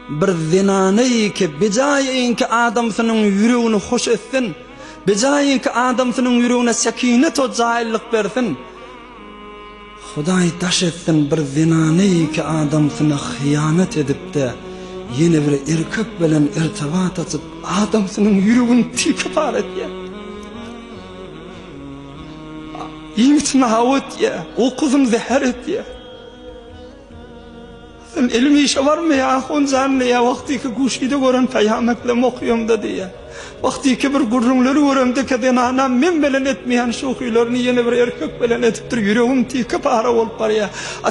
bir zinaney ki bejayin ki adamsının yüreğini hoş etsin, bejayin ki adamsının yüreğine sekinet o cahillik versin. Huday taş etsin bir zinaney ki adamsına hıyanet edip de yine bir erkek bilen irtibat atıp adamsının yüreğini tikip alet ya. Yiğitine havet ya, o kızım zehir et ya. Sen ilmi işe var mı ya? Oncanlı ya, vakti ki kuşide gören peygamekle okuyum dedi ya. Vakti ki bir gurrunları göremde ki anam men bilen etmeyen şu huylarını yine bir erkek bilen ediptir, yüreğim tikip ara olup var ya.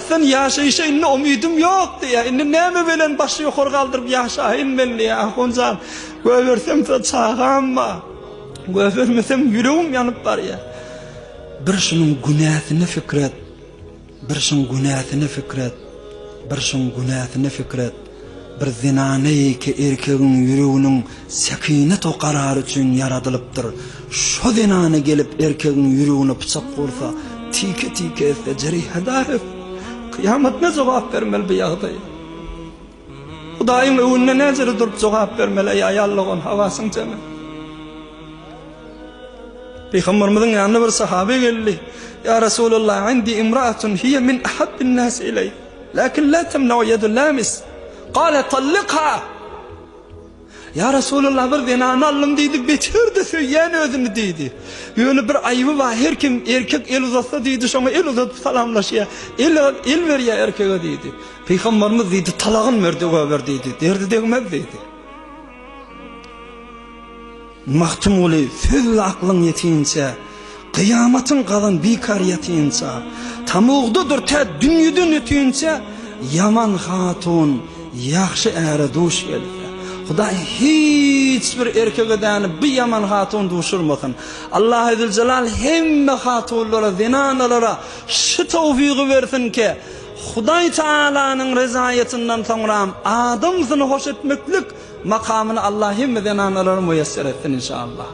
Sen yaşayışa umidim yok diye, ne mi bilen başı yukarı kaldırıp yaşayın benli ya. Oncan, göversem de çağırma, gövermesem yüreğim yanıp var ya. Bir şunun günahını fikret, bir şunun günahını fikret, bir şunun günahını fikret. Bir zinaney ki erkeğin yüreğinin sekinet o karar için yaratılıptır. Şu zinanı gelip erkeğin yüreğine bıçak vursa, tike tike etse, cerih hedef. Kıyamet ne cevap vermeli bir yağdayı? Hudayın önüne neceri durup cevap vermeli ya yallığın havasın cemi. Peygamberimizin yanına bir sahabe geldi. Ya Resulullah, indi imraatun hiye min ahabbin nas iley. Lakin la temna'u yedul lamis. Kale tallikha. Ya Resulullah bir zinanı alın deydi, bitirdi söyleyen özünü deydi. Yönü bir ayıbı var, her kim erkek el uzatsa deydi, sonra el uzatıp salamlaşıyor. El ver ya erkeğe deydi. Peygamberimiz deydi, talağın verdi o ver deydi. Derdi demez deydi. Mahtumuli söz aklın yetiyince, kıyametin kalan bikar yetiyince, tamuğdudur te dünyüdün ötüyince, yaman hatun, yaxşı eri duş geldi. Huday hiçbir erkeğe dayanıp bir yaman hatun duşurmasın. Allah-u Zülcelal hemme hatunlara, zinanalara şu tevfiqi versin ki, Huday Teala'nın rezayetinden sonra adamsını hoş etmeklik makamını Allah hemme zinanalara müyesser etsin inşallah.